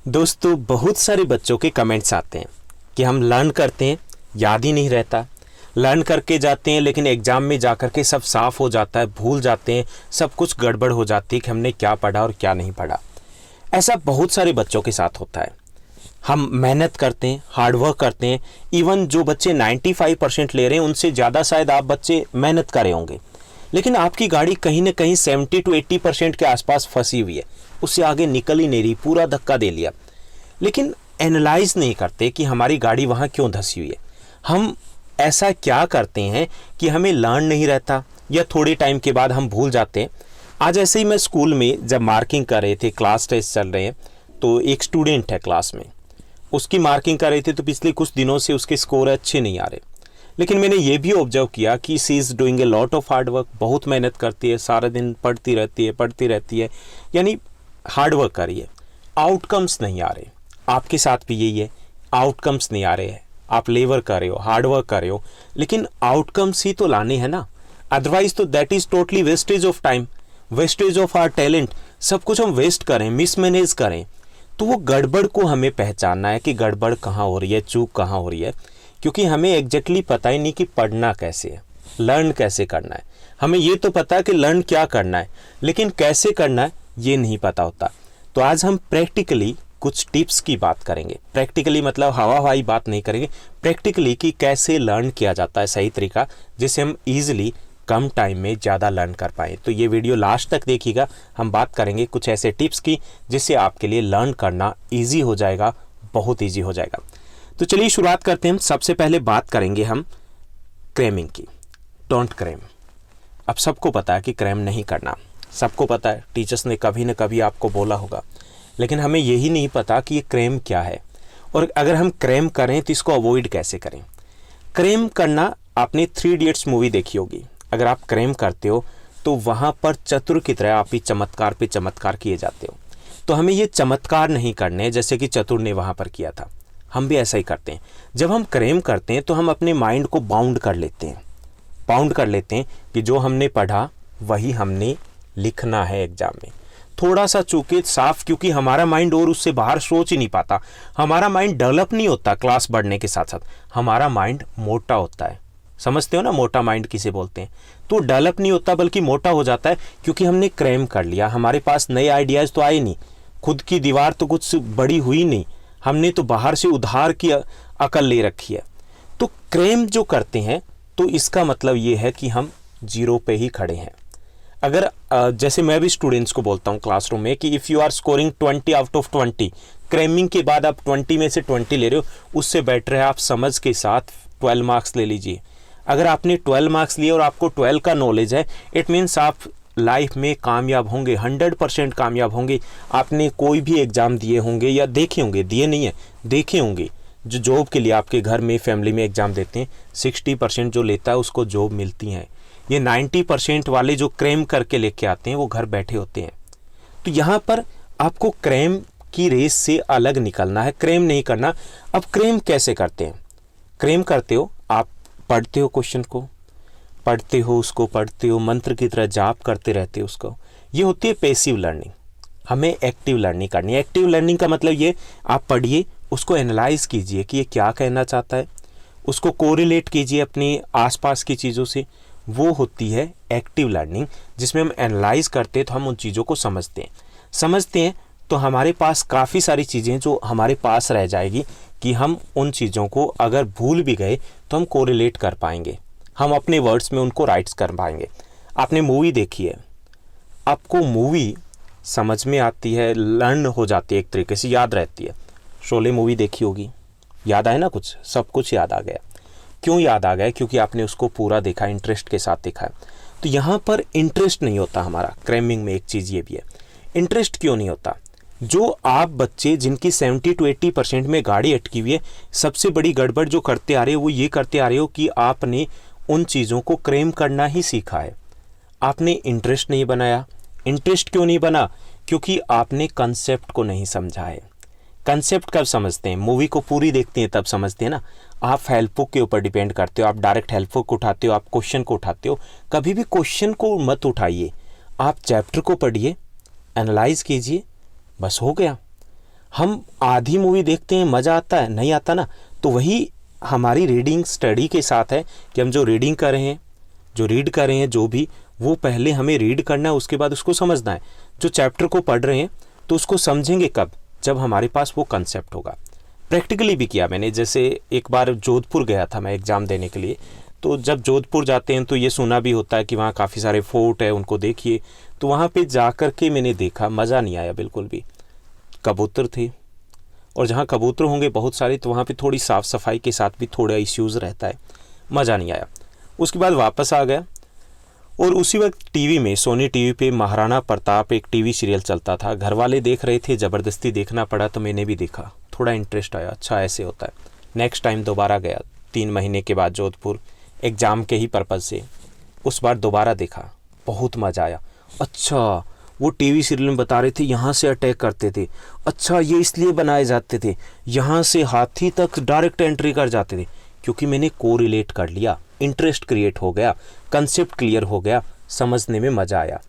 दोस्तों, बहुत सारे बच्चों के कमेंट्स आते हैं कि हम लर्न करते हैं, याद ही नहीं रहता। लर्न करके जाते हैं लेकिन एग्ज़ाम में जाकर के सब साफ़ हो जाता है, भूल जाते हैं, सब कुछ गड़बड़ हो जाती है कि हमने क्या पढ़ा और क्या नहीं पढ़ा। ऐसा बहुत सारे बच्चों के साथ होता है। हम मेहनत करते हैं, हार्डवर्क करते हैं। इवन जो बच्चे 95% ले रहे हैं उनसे ज़्यादा शायद आप बच्चे मेहनत कर रहे होंगे, लेकिन आपकी गाड़ी कहीं ना कहीं 70 to 80% के आसपास फंसी हुई है, उससे आगे निकल ही नहीं रही, पूरा धक्का दे लिया। लेकिन एनालाइज नहीं करते कि हमारी गाड़ी वहाँ क्यों धंसी हुई है। हम ऐसा क्या करते हैं कि हमें लर्न नहीं रहता या थोड़े टाइम के बाद हम भूल जाते हैं। आज ऐसे ही मैं स्कूल में जब मार्किंग कर रहे थे, क्लास टेस्ट चल रहे हैं, तो एक स्टूडेंट है क्लास में, उसकी मार्किंग कर रहे थे, तो पिछले कुछ दिनों से उसके स्कोर अच्छे नहीं आ रहे। लेकिन मैंने ये भी ऑब्जर्व किया कि she is doing a lot of hard work, बहुत मेहनत करती है, सारा दिन पढ़ती रहती है, यानी हार्ड वर्क कर रही है। आउटकम्स नहीं आ रहे। आपके साथ भी यही है, आउटकम्स नहीं आ रहे हैं। आप लेबर कर रहे हो, हार्ड वर्क कर रहे हो, लेकिन आउटकम्स ही तो लाने हैं ना। अदरवाइज तो that is totally wastage of time, wastage of our talent. सब कुछ हम वेस्ट करें, मिसमैनेज करें। तो वो गड़बड़ को हमें पहचानना है कि गड़बड़ कहाँ हो रही है, चूक कहाँ हो रही है, क्योंकि हमें एग्जैक्टली पता ही नहीं कि पढ़ना कैसे है, लर्न कैसे करना है। हमें ये तो पता है कि लर्न क्या करना है, लेकिन कैसे करना है ये नहीं पता होता। तो आज हम प्रैक्टिकली कुछ टिप्स की बात करेंगे। प्रैक्टिकली मतलब हवा हवाई बात नहीं करेंगे, प्रैक्टिकली कि कैसे लर्न किया जाता है सही तरीका, जिससे हम ईजिली कम टाइम में ज़्यादा लर्न कर पाएँ। तो ये वीडियो लास्ट तक देखिएगा। हम बात करेंगे कुछ ऐसे टिप्स की जिससे आपके लिए लर्न करना ईजी हो जाएगा, बहुत ईजी हो जाएगा। तो चलिए शुरुआत करते हैं। सबसे पहले बात करेंगे हम क्रैमिंग की। Don't cram. अब सबको पता है कि क्रैम नहीं करना, सबको पता है, टीचर्स ने कभी न कभी आपको बोला होगा, लेकिन हमें यही नहीं पता कि ये क्रैम क्या है और अगर हम क्रैम करें तो इसको अवॉइड कैसे करें। क्रैम करना, आपने 3 इडियट्स मूवी देखी होगी। अगर आप क्रैम करते हो तो वहाँ पर चतुर की तरह आप ही चमत्कार पे चमत्कार किए जाते हो। तो हमें ये चमत्कार नहीं करने जैसे कि चतुर ने वहाँ पर किया था। हम भी ऐसा ही करते हैं। जब हम क्रैम करते हैं तो हम अपने माइंड को बाउंड कर लेते हैं कि जो हमने पढ़ा वही हमने लिखना है एग्जाम में। थोड़ा सा चूके साफ, क्योंकि हमारा माइंड और उससे बाहर सोच ही नहीं पाता। हमारा माइंड डेवलप नहीं होता क्लास बढ़ने के साथ साथ, हमारा माइंड मोटा होता है। समझते हो ना, मोटा माइंड किसे बोलते हैं। तो डेवलप नहीं होता बल्कि मोटा हो जाता है, क्योंकि हमने क्रैम कर लिया। हमारे पास नए आइडियाज़ तो आए नहीं, खुद की दीवार तो कुछ बड़ी हुई नहीं, हमने तो बाहर से उधार की अकल ले रखी है। तो क्रैम जो करते हैं तो इसका मतलब ये है कि हम जीरो पे ही खड़े हैं। अगर जैसे मैं भी स्टूडेंट्स को बोलता हूँ क्लासरूम में कि if you are scoring 20 out of 20, cramming के बाद आप 20 में से 20 ले रहे हो, उससे बेटर है आप समझ के साथ 12 मार्क्स ले लीजिए। अगर आपने 12 मार्क्स लिए और आपको 12 का नॉलेज है, इट मीन्स आप लाइफ में कामयाब होंगे, 100% कामयाब होंगे। आपने कोई भी एग्ज़ाम दिए होंगे या देखे होंगे, दिए नहीं है, देखे होंगे। जो जॉब के लिए आपके घर में, फैमिली में एग्ज़ाम देते हैं, 60% जो लेता है उसको जॉब मिलती हैं। ये 90% वाले जो क्रैम करके लेके आते हैं वो घर बैठे होते हैं। तो यहाँ पर आपको क्रैम की रेस से अलग निकलना है, क्रैम नहीं करना। अब क्रैम कैसे करते हैं? क्रैम करते हो, आप पढ़ते हो, क्वेश्चन को पढ़ते हो, उसको पढ़ते हो, मंत्र की तरह जाप करते रहते हो उसको। ये होती है पैसिव लर्निंग। हमें एक्टिव लर्निंग करनी है। एक्टिव लर्निंग का मतलब ये, आप पढ़िए, उसको एनालाइज कीजिए कि ये क्या कहना चाहता है, उसको कोरिलेट कीजिए अपनी आसपास की चीज़ों से। वो होती है एक्टिव लर्निंग, जिसमें हम एनालाइज करते हैं तो हम उन चीज़ों को समझते हैं तो हमारे पास काफ़ी सारी चीज़ें जो हमारे पास रह जाएगी कि हम उन चीज़ों को अगर भूल भी गए तो हम कोरिलेट कर पाएंगे, हम अपने वर्ड्स में उनको राइट्स कर पाएंगे। आपने मूवी देखी है, आपको मूवी समझ में आती है, लर्न हो जाती है, एक तरीके से याद रहती है। शोले मूवी देखी होगी, याद आए ना, कुछ सब कुछ याद आ गया। क्यों याद आ गया? क्योंकि आपने उसको पूरा देखा, इंटरेस्ट के साथ देखा है। तो यहाँ पर इंटरेस्ट नहीं होता हमारा क्रैमिंग में। एक चीज़ ये भी है, इंटरेस्ट क्यों नहीं होता? जो आप बच्चे जिनकी 70 to 80% में गाड़ी अटकी हुई है, सबसे बड़ी गड़बड़ जो करते आ रहे हो वो ये करते आ रहे हो कि आपने उन चीज़ों को क्रैम करना ही सीखा है, आपने इंटरेस्ट नहीं बनाया। इंटरेस्ट क्यों नहीं बना? क्योंकि आपने कंसेप्ट को नहीं समझा है। कंसेप्ट कब समझते हैं? मूवी को पूरी देखते हैं तब समझते हैं ना। आप हेल्प बुक के ऊपर डिपेंड करते हो, आप डायरेक्ट हेल्प बुक उठाते हो, आप क्वेश्चन को उठाते हो। कभी भी क्वेश्चन को मत उठाइए, आप चैप्टर को पढ़िए, एनालाइज कीजिए, बस हो गया। हम आधी मूवी देखते हैं, मज़ा आता है, नहीं आता ना। तो वही हमारी रीडिंग स्टडी के साथ है कि हम जो रीडिंग कर रहे हैं, जो रीड कर रहे हैं, जो भी, वो पहले हमें रीड करना है, उसके बाद उसको समझना है। जो चैप्टर को पढ़ रहे हैं तो उसको समझेंगे कब, जब हमारे पास वो कंसेप्ट होगा। प्रैक्टिकली भी किया मैंने। जैसे एक बार जोधपुर गया था मैं एग्ज़ाम देने के लिए, तो जब जोधपुर जाते हैं तो ये सुना भी होता है कि वहाँ काफ़ी सारे फोर्ट है, उनको देखिए। तो वहाँ पे जा कर के मैंने देखा, मज़ा नहीं आया बिल्कुल भी। कबूतर थे, और जहाँ कबूतर होंगे बहुत सारे तो वहाँ पे थोड़ी साफ़ सफाई के साथ भी थोड़ा इश्यूज़ रहता है, मज़ा नहीं आया। उसके बाद वापस आ गया, और उसी वक्त टीवी में, सोनी टीवी पे महाराणा प्रताप एक टीवी सीरियल चलता था। घर वाले देख रहे थे, ज़बरदस्ती देखना पड़ा, तो मैंने भी देखा, थोड़ा इंटरेस्ट आया, अच्छा ऐसे होता है। नेक्स्ट टाइम दोबारा गया 3 महीने के बाद जोधपुर, एग्ज़ाम के ही पर्पज़ से। उस बार दोबारा देखा, बहुत मज़ा आया। अच्छा, वो टीवी सीरियल में बता रहे थे यहाँ से अटैक करते थे, अच्छा ये इसलिए बनाए जाते थे, यहाँ से हाथी तक डायरेक्ट एंट्री कर जाते थे। क्योंकि मैंने कोरिलेट कर लिया, इंटरेस्ट क्रिएट हो गया, कंसेप्ट क्लियर हो गया, समझने में मज़ा आया।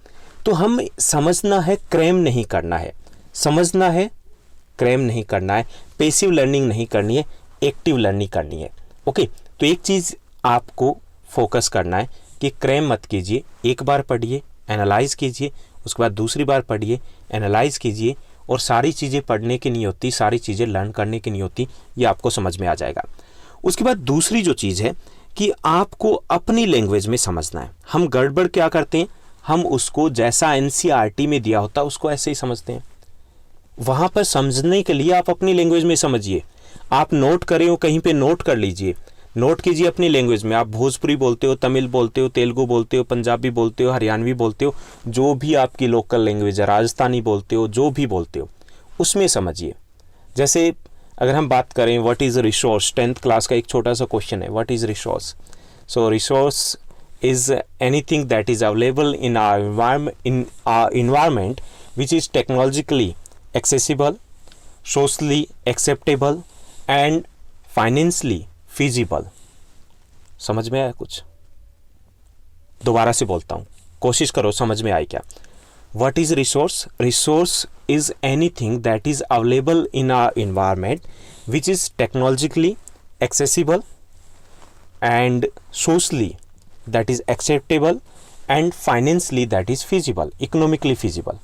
तो हम समझना है, क्रैम नहीं करना है। समझना है, क्रैम नहीं करना है। पैसिव लर्निंग नहीं करनी है, एक्टिव लर्निंग करनी है। ओके, तो एक चीज़ आपको फोकस करना है कि क्रैम मत कीजिए। एक बार पढ़िए, एनालाइज कीजिए, उसके बाद दूसरी बार पढ़िए, एनालाइज कीजिए। और सारी चीज़ें पढ़ने की नहीं होती, सारी चीज़ें लर्न करने की नहीं होती, ये आपको समझ में आ जाएगा। उसके बाद दूसरी जो चीज़ है कि आपको अपनी लैंग्वेज में समझना है। हम गड़बड़ क्या करते हैं, हम उसको जैसा एनसीईआरटी में दिया होता है उसको ऐसे ही समझते हैं। वहाँ पर समझने के लिए आप अपनी लैंग्वेज में समझिए। आप नोट करें हो कहीं पे, नोट कर लीजिए, नोट कीजिए अपनी लैंग्वेज में। आप भोजपुरी बोलते हो, तमिल बोलते हो, तेलुगु बोलते हो, पंजाबी बोलते हो, हरियाणवी बोलते हो, जो भी आपकी लोकल लैंग्वेज है, राजस्थानी बोलते हो, जो भी बोलते हो, उसमें समझिए। जैसे अगर हम बात करें what is resource, 10th class का एक छोटा सा क्वेश्चन है, what is resource. So resource is anything that is available in our environment which is technologically accessible, socially acceptable and financially feasible। समझ में आया कुछ? दोबारा से बोलता हूँ, कोशिश करो समझ में आए क्या। What is resource? Resource is anything that is available in our environment which is technologically accessible and socially that is acceptable and financially that is feasible, economically feasible।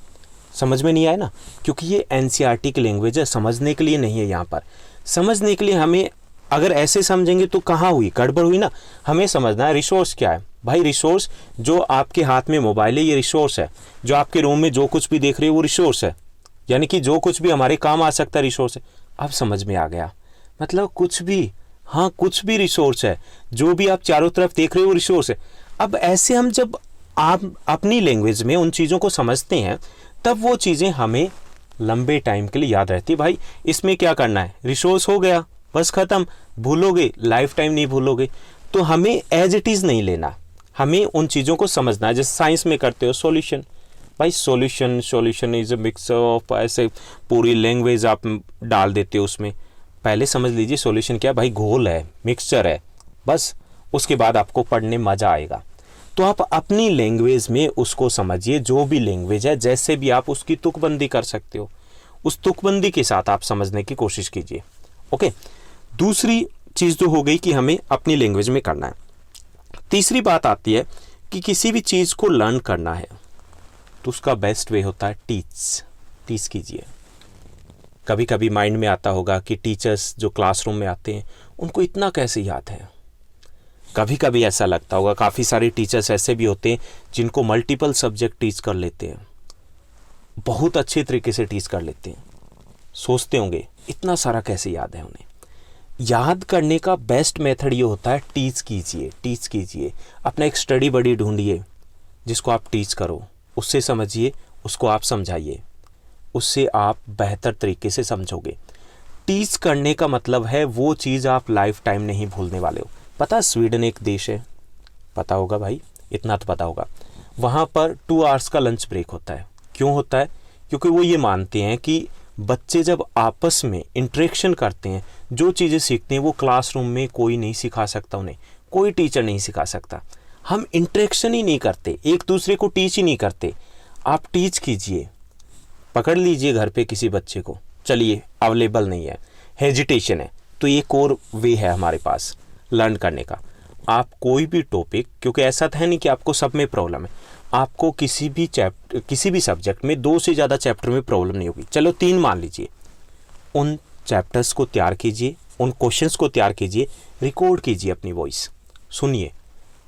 समझ में नहीं आया ना? क्योंकि ये एनसीईआरटी की लैंग्वेज है, समझने के लिए नहीं है। यहाँ पर समझने के लिए हमें, अगर ऐसे समझेंगे तो कहाँ हुई, गड़बड़ हुई ना। हमें समझना है रिसोर्स क्या है। भाई रिसोर्स, जो आपके हाथ में मोबाइल है ये रिसोर्स है। जो आपके रूम में जो कुछ भी देख रहे हो वो रिसोर्स है, यानी कि जो कुछ भी हमारे काम आ सकता है रिसोर्स है। अब समझ में आ गया, मतलब कुछ भी, हाँ कुछ भी रिसोर्स है। जो भी आप चारों तरफ देख रहे हो वो रिसोर्स है। अब ऐसे हम जब आप अपनी लैंग्वेज में उन चीज़ों को समझते हैं तब वो चीज़ें हमें लंबे टाइम के लिए याद रहती है। भाई इसमें क्या करना है, रिसोर्स हो गया, बस ख़त्म, भूलोगे, लाइफ टाइम नहीं भूलोगे। तो हमें एज इट इज़ नहीं लेना, हमें उन चीज़ों को समझना है। जैसे साइंस में करते हो सॉल्यूशन, भाई solution is a mixer of, ऐसे पूरी लैंग्वेज आप डाल देते हो उसमें। पहले समझ लीजिए सॉल्यूशन क्या है, भाई घोल है, मिक्सचर है, बस उसके बाद आपको पढ़ने मज़ा आएगा। तो आप अपनी लैंग्वेज में उसको समझिए, जो भी लैंग्वेज है, जैसे भी आप उसकी तुकबंदी कर सकते हो, उस तुकबंदी के साथ आप समझने की कोशिश कीजिए। ओके, दूसरी चीज़ तो हो गई कि हमें अपनी लैंग्वेज में करना है। तीसरी बात आती है कि किसी भी चीज़ को लर्न करना है तो उसका बेस्ट वे होता है टीच कीजिए। कभी कभी माइंड में आता होगा कि टीचर्स जो क्लासरूम में आते हैं उनको इतना कैसे याद है। कभी कभी ऐसा लगता होगा, काफ़ी सारे टीचर्स ऐसे भी होते हैं जिनको मल्टीपल सब्जेक्ट टीच कर लेते हैं, बहुत अच्छे तरीके से टीच कर लेते हैं। सोचते होंगे इतना सारा कैसे याद है उन्हें। याद करने का बेस्ट मेथड ये होता है टीच कीजिए। अपना एक स्टडी बडी ढूंढिए जिसको आप टीच करो, उससे समझिए, उसको आप समझाइए, उससे आप बेहतर तरीके से समझोगे। टीच करने का मतलब है वो चीज़ आप लाइफ टाइम नहीं भूलने वाले हो। पता स्वीडन एक देश है, पता होगा भाई, इतना तो पता होगा। वहाँ पर 2 आवर्स का लंच ब्रेक होता है। क्यों होता है? क्योंकि वो ये मानते हैं कि बच्चे जब आपस में इंटरेक्शन करते हैं, जो चीज़ें सीखते हैं वो क्लासरूम में कोई नहीं सिखा सकता, उन्हें कोई टीचर नहीं सिखा सकता। हम इंटरेक्शन ही नहीं करते, एक दूसरे को टीच ही नहीं करते। आप टीच कीजिए, पकड़ लीजिए घर पे किसी बच्चे को, चलिए अवेलेबल नहीं है, हेजिटेशन है, तो एक और वे है हमारे पास लर्न करने का। आप कोई भी टॉपिक, क्योंकि ऐसा तो है नहीं कि आपको सब में प्रॉब्लम है, आपको किसी भी सब्जेक्ट में 2 से ज़्यादा चैप्टर में प्रॉब्लम नहीं होगी, चलो 3 मान लीजिए, उन चैप्टर्स को तैयार कीजिए, उन क्वेश्चंस को तैयार कीजिए, रिकॉर्ड कीजिए अपनी वॉइस, सुनिए।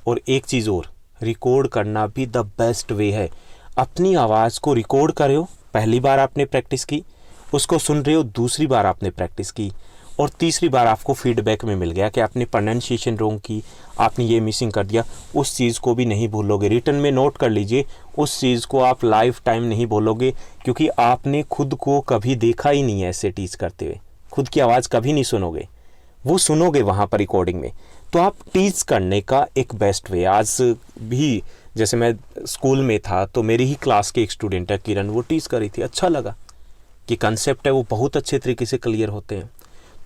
और एक चीज़ और, रिकॉर्ड करना भी द बेस्ट वे है। अपनी आवाज़ को रिकॉर्ड कर हो, पहली बार आपने प्रैक्टिस की, उसको सुन रहे हो, दूसरी बार आपने प्रैक्टिस की, और तीसरी बार आपको फीडबैक में मिल गया कि आपने प्रोनाउंसिएशन रॉन्ग की, आपने ये मिसिंग कर दिया, उस चीज़ को भी नहीं भूलोगे। रिटर्न में नोट कर लीजिए, उस चीज़ को आप लाइफ टाइम नहीं बोलोगे, क्योंकि आपने खुद को कभी देखा ही नहीं है ऐसे टीच करते हुए। खुद की आवाज़ कभी नहीं सुनोगे, वो सुनोगे वहाँ पर रिकॉर्डिंग में। तो आप टीच करने का एक बेस्ट वे, आज भी जैसे मैं स्कूल में था तो मेरी ही क्लास के एक स्टूडेंट है किरण, वो टीच कर रही थी, अच्छा लगा कि कंसेप्ट है वो बहुत अच्छे तरीके से क्लियर होते हैं।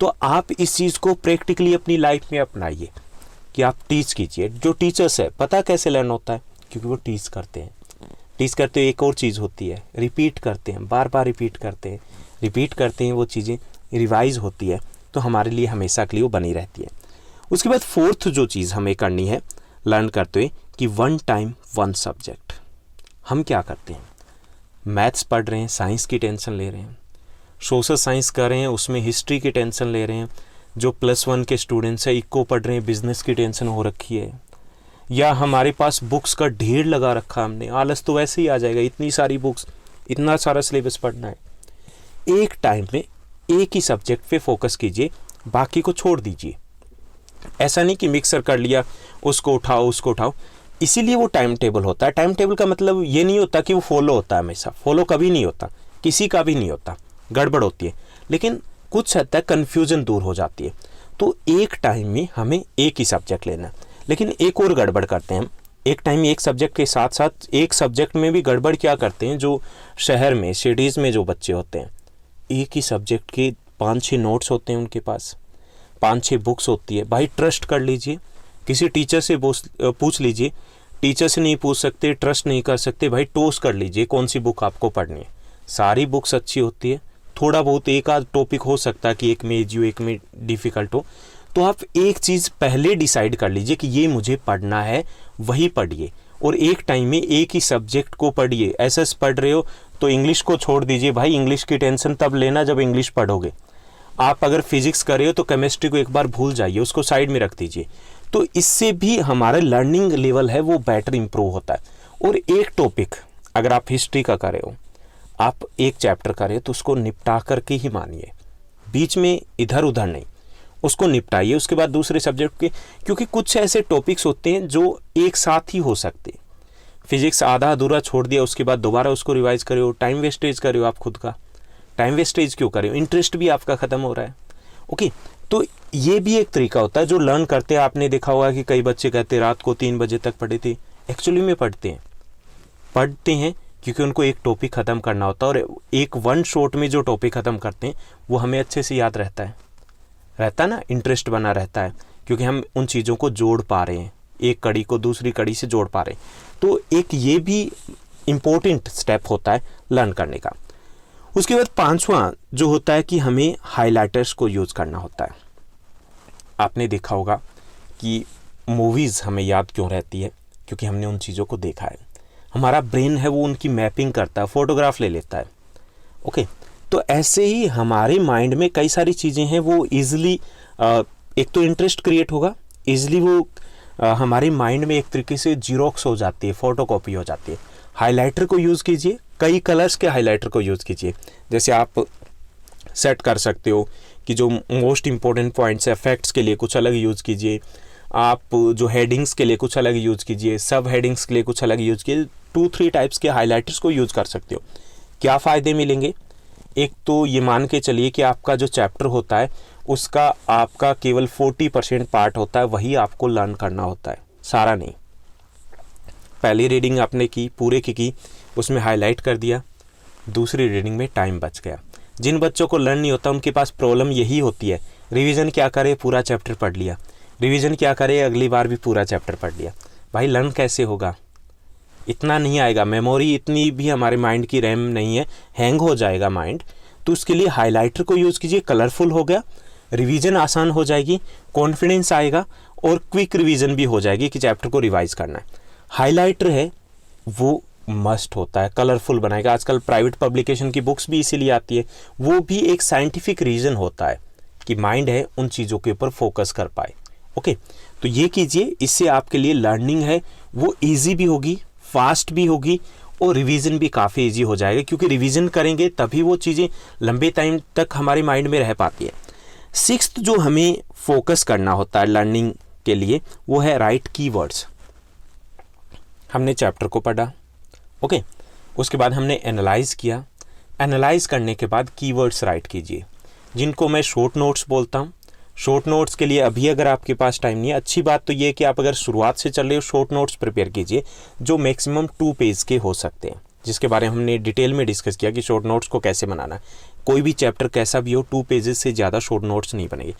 तो आप इस चीज़ को प्रैक्टिकली अपनी लाइफ में अपनाइए कि आप टीच कीजिए। जो टीचर्स है पता कैसे लर्न होता है, क्योंकि वो टीच करते हैं। टीच करते हुए एक और चीज़ होती है, रिपीट करते हैं, बार बार रिपीट करते हैं, वो चीज़ें रिवाइज होती है, तो हमारे लिए हमेशा के लिए वो बनी रहती है। उसके बाद 4th जो चीज़ हमें करनी है लर्न करते हुए कि 1 टाइम 1 सब्जेक्ट। हम क्या करते हैं, मैथ्स पढ़ रहे हैं, साइंस की टेंशन ले रहे हैं, सोशल साइंस कर रहे हैं, उसमें हिस्ट्री की टेंशन ले रहे हैं, जो +1 के स्टूडेंट्स है इको पढ़ रहे हैं, बिजनेस की टेंशन हो रखी है, या हमारे पास बुक्स का ढेर लगा रखा हमने, आलस तो वैसे ही आ जाएगा, इतनी सारी बुक्स, इतना सारा सिलेबस पढ़ना है। एक टाइम में एक ही सब्जेक्ट पे फोकस कीजिए, बाकी को छोड़ दीजिए। ऐसा नहीं कि मिक्सर कर लिया, उसको उठाओ, इसीलिए वो टाइम टेबल होता है। टाइम टेबल का मतलब ये नहीं होता कि वो फॉलो होता है हमेशा, फॉलो कभी नहीं होता, किसी का भी नहीं होता, गड़बड़ होती है, लेकिन कुछ हद तक कन्फ्यूजन दूर हो जाती है। तो एक टाइम में हमें एक ही सब्जेक्ट लेना है, लेकिन एक और गड़बड़ करते हैं हम, एक टाइम में एक सब्जेक्ट के साथ साथ एक सब्जेक्ट में भी गड़बड़ क्या करते हैं, जो शहर में सिटीज़ में जो बच्चे होते हैं, एक ही सब्जेक्ट के 5-6 नोट्स होते हैं उनके पास, 5-6 बुक्स होती है। भाई ट्रस्ट कर लीजिए, किसी टीचर से पूछ लीजिए, टीचर से नहीं पूछ सकते, ट्रस्ट नहीं कर सकते, भाई टोस कर लीजिए कौन सी बुक आपको पढ़नी है। सारी बुक्स अच्छी होती है, थोड़ा बहुत एक आध टॉपिक हो सकता है कि एक में इजी हो, एक में डिफ़िकल्ट हो, तो आप एक चीज़ पहले डिसाइड कर लीजिए कि ये मुझे पढ़ना है, वही पढ़िए, और एक टाइम में एक ही सब्जेक्ट को पढ़िए। एसएस पढ़ रहे हो तो इंग्लिश को छोड़ दीजिए, भाई इंग्लिश की टेंशन तब लेना जब इंग्लिश पढ़ोगे। आप अगर फिजिक्स कर रहे हो तो केमिस्ट्री को एक बार भूल जाइए, उसको साइड में रख दीजिए। तो इससे भी हमारा लर्निंग लेवल है वो बेटर इंप्रूव होता है। और एक टॉपिक अगर आप हिस्ट्री का कर रहे हो, आप एक चैप्टर करें तो उसको निपटा करके ही मानिए, बीच में इधर उधर नहीं, उसको निपटाइए, उसके बाद दूसरे सब्जेक्ट के, क्योंकि कुछ ऐसे टॉपिक्स होते हैं जो एक साथ ही हो सकते। फिजिक्स आधा अधूरा छोड़ दिया, उसके बाद दोबारा उसको रिवाइज करे हो, टाइम वेस्टेज करे हो आप खुद का। टाइम वेस्टेज क्यों करे हो, इंटरेस्ट भी आपका ख़त्म हो रहा है। ओके, तो ये भी एक तरीका होता है जो लर्न करते हैं। आपने देखा होगा कि कई बच्चे कहते हैं रात को 3 बजे तक पढ़े थे, एक्चुअली में पढ़ते हैं क्योंकि उनको एक टॉपिक ख़त्म करना होता है, और एक 1 शॉट में जो टॉपिक ख़त्म करते हैं वो हमें अच्छे से याद रहता है ना, इंटरेस्ट बना रहता है, क्योंकि हम उन चीज़ों को जोड़ पा रहे हैं, एक कड़ी को दूसरी कड़ी से जोड़ पा रहे हैं। तो एक ये भी इम्पोर्टेंट स्टेप होता है लर्न करने का। उसके बाद 5वां जो होता है कि हमें हाइलाइटर्स को यूज़ करना होता है। आपने देखा होगा कि मूवीज़ हमें याद क्यों रहती है, क्योंकि हमने उन चीज़ों को देखा है। हमारा ब्रेन है वो उनकी मैपिंग करता है, फोटोग्राफ ले लेता है। ओके, तो ऐसे ही हमारे माइंड में कई सारी चीज़ें हैं वो ईजिली, एक तो इंटरेस्ट क्रिएट होगा, ईजिली वो हमारे माइंड में एक तरीके से जीरोक्स हो जाती है, फ़ोटो कॉपी हो जाती है। हाइलाइटर को यूज़ कीजिए, कई कलर्स के हाइलाइटर को यूज़ कीजिए। जैसे आप सेट कर सकते हो कि जो मोस्ट इंपॉर्टेंट पॉइंट्स है, फैक्ट्स के लिए कुछ अलग यूज़ कीजिए, आप जो हेडिंग्स के लिए कुछ अलग यूज़ कीजिए, सब हेडिंग्स के लिए कुछ अलग यूज़ कीजिए। 2-3 टाइप्स के हाइलाइटर्स को यूज़ कर सकते हो। क्या फ़ायदे मिलेंगे, एक तो ये मान के चलिए कि आपका जो चैप्टर होता है उसका आपका केवल 40% पार्ट होता है, वही आपको लर्न करना होता है, सारा नहीं। पहली रीडिंग आपने की, पूरे की, उसमें हाईलाइट कर दिया, दूसरी रीडिंग में टाइम बच गया। जिन बच्चों को लर्न नहीं होता उनके पास प्रॉब्लम यही होती है, रिवीजन क्या करे, पूरा चैप्टर पढ़ लिया, रिवीजन क्या करे, अगली बार भी पूरा चैप्टर पढ़ लिया। भाई लर्न कैसे होगा, इतना नहीं आएगा, मेमोरी इतनी भी हमारे माइंड की रैम नहीं है, हैंग हो जाएगा माइंड। तो उसके लिए हाइलाइटर को यूज़ कीजिए, कलरफुल हो गया, रिवीजन आसान हो जाएगी, कॉन्फिडेंस आएगा और क्विक रिवीजन भी हो जाएगी कि चैप्टर को रिवाइज करना है। हाइलाइटर है वो मस्ट होता है, कलरफुल बनाएगा। आजकल प्राइवेट पब्लिकेशन की बुक्स भी इसीलिए आती है, वो भी एक साइंटिफिक रीज़न होता है कि माइंड है उन चीज़ों के ऊपर फोकस कर पाए। ओके, तो ये कीजिए, इससे आपके लिए लर्निंग है वो ईजी भी होगी, फास्ट भी होगी और रिवीजन भी काफ़ी ईजी हो जाएगा, क्योंकि रिवीजन करेंगे तभी वो चीज़ें लंबे टाइम तक हमारे माइंड में रह पाती है। सिक्स्थ जो हमें फोकस करना होता है लर्निंग के लिए वो है राइट कीवर्ड्स। हमने चैप्टर को पढ़ा, ओके, उसके बाद हमने एनालाइज किया, एनालाइज करने के बाद कीवर्ड्स राइट कीजिए, जिनको मैं शॉर्ट नोट्स बोलता हूँ। शॉर्ट नोट्स के लिए अभी अगर आपके पास टाइम नहीं है, अच्छी बात तो ये है कि आप अगर शुरुआत से चल रहे हो शॉर्ट नोट्स प्रिपेयर कीजिए जो मैक्सिमम 2 पेज के हो सकते हैं, जिसके बारे में हमने डिटेल में डिस्कस किया कि शॉर्ट नोट्स को कैसे बनाना है। कोई भी चैप्टर कैसा भी हो 2 पेजेस से ज़्यादा शॉर्ट नोट्स नहीं बनेगी।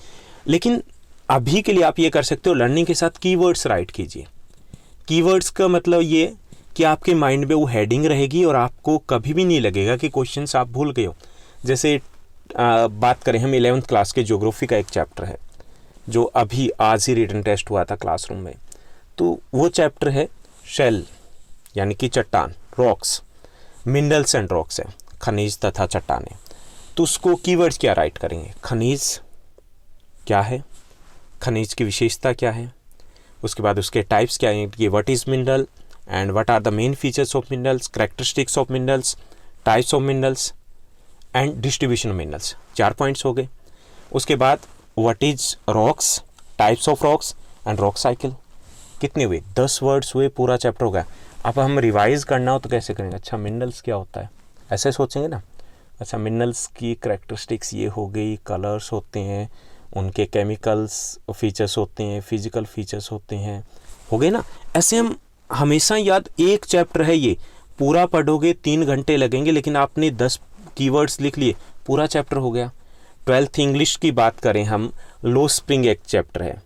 लेकिन अभी के लिए आप ये कर सकते हो, लर्निंग के साथ कीवर्ड्स राइट कीजिए। कीवर्ड्स का मतलब ये कि आपके माइंड में वो हेडिंग रहेगी और आपको कभी भी नहीं लगेगा कि क्वेश्चंस आप भूल गए हो। जैसे बात करें हम 11th क्लास के ज्योग्राफी का एक चैप्टर है जो अभी आज ही रिटन टेस्ट हुआ था क्लासरूम में, तो वो चैप्टर है शेल यानी कि चट्टान, रॉक्स, मिनरल्स एंड रॉक्स है, खनिज तथा चट्टानें। तो उसको कीवर्ड्स क्या राइट करेंगे, खनिज क्या है, खनिज की विशेषता क्या है, उसके बाद उसके टाइप्स क्या हैं कि what is mineral and what are the main features of minerals, characteristics of minerals, types of minerals and distribution of minerals. 4 points हो गए। उसके बाद what is rocks, types of rocks and rock cycle. कितने हुए, 10 words हुए, पूरा chapter हो गया। अब हम रिवाइज करना हो तो कैसे करेंगे, अच्छा मिनरल्स क्या होता है, ऐसे सोचेंगे ना, अच्छा मिनरल्स की कैरेक्टरिस्टिक्स ये हो गई, कलर्स होते हैं, उनके केमिकल्स फीचर्स होते हैं, फिजिकल फीचर्स होते हैं, हो गए ना। ऐसे हम हमेशा याद, एक चैप्टर है ये, पूरा पढ़ोगे 3 घंटे लगेंगे, लेकिन आपने 10 कीवर्ड्स लिख लिए, पूरा चैप्टर हो गया। 12th इंग्लिश की बात करें हम, लो स्प्रिंग एक चैप्टर है,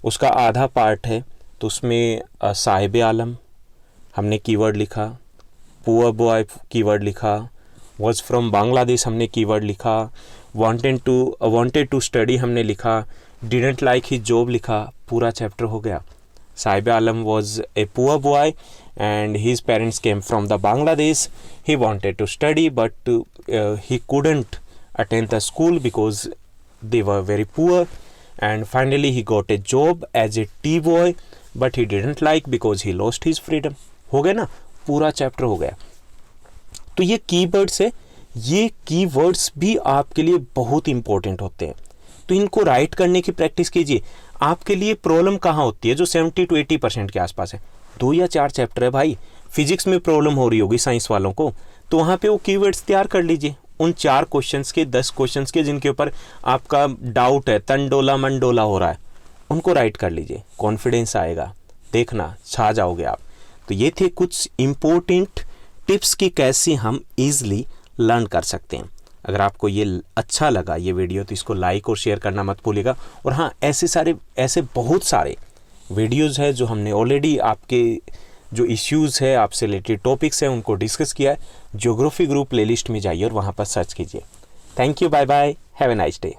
उसका आधा पार्ट है, तो उसमें साहिब आलम हमने कीवर्ड लिखा, पुअर बॉय कीवर्ड लिखा, वॉज फ्रॉम बांग्लादेश हमने कीवर्ड लिखा, वांटेड टू स्टडी हमने लिखा, डिडंट लाइक हिज जॉब लिखा, पूरा चैप्टर हो गया। Sahib Alam was a poor boy and his parents came from the Bangladesh. He wanted to study but he couldn't attend the school because they were very poor, and finally he got a job as a tea boy but he didn't like because he lost his freedom. हो गया ना, पूरा chapter हो गया। तो ये keywords है, ये कीवर्ड्स भी आपके लिए बहुत इंपॉर्टेंट होते हैं, तो इनको राइट करने की प्रैक्टिस कीजिए। आपके लिए प्रॉब्लम कहाँ होती है, जो 70 to 80% के आसपास है, 2 या 4 चैप्टर है भाई। फिजिक्स में प्रॉब्लम हो रही होगी साइंस वालों को, तो वहाँ पे वो कीवर्ड्स तैयार कर लीजिए, उन 4 क्वेश्चंस के, 10 क्वेश्चंस के जिनके ऊपर आपका डाउट है, तंडोला मंडोला हो रहा है, उनको राइट कर लीजिए, कॉन्फिडेंस आएगा, देखना छा जाओगे आप। तो ये थे कुछ इम्पोर्टेंट टिप्स कि कैसे हम ईजिली लर्न कर सकते हैं। अगर आपको ये अच्छा लगा ये वीडियो तो इसको लाइक और शेयर करना मत भूलिएगा। और हाँ, ऐसे बहुत सारे वीडियोज़ है जो हमने ऑलरेडी आपके जो इश्यूज़ है, आपसे रिलेटेड टॉपिक्स हैं, उनको डिस्कस किया है। ज्योग्राफी ग्रुप प्लेलिस्ट में जाइए और वहाँ पर सर्च कीजिए। Thank you, bye bye, have a nice day.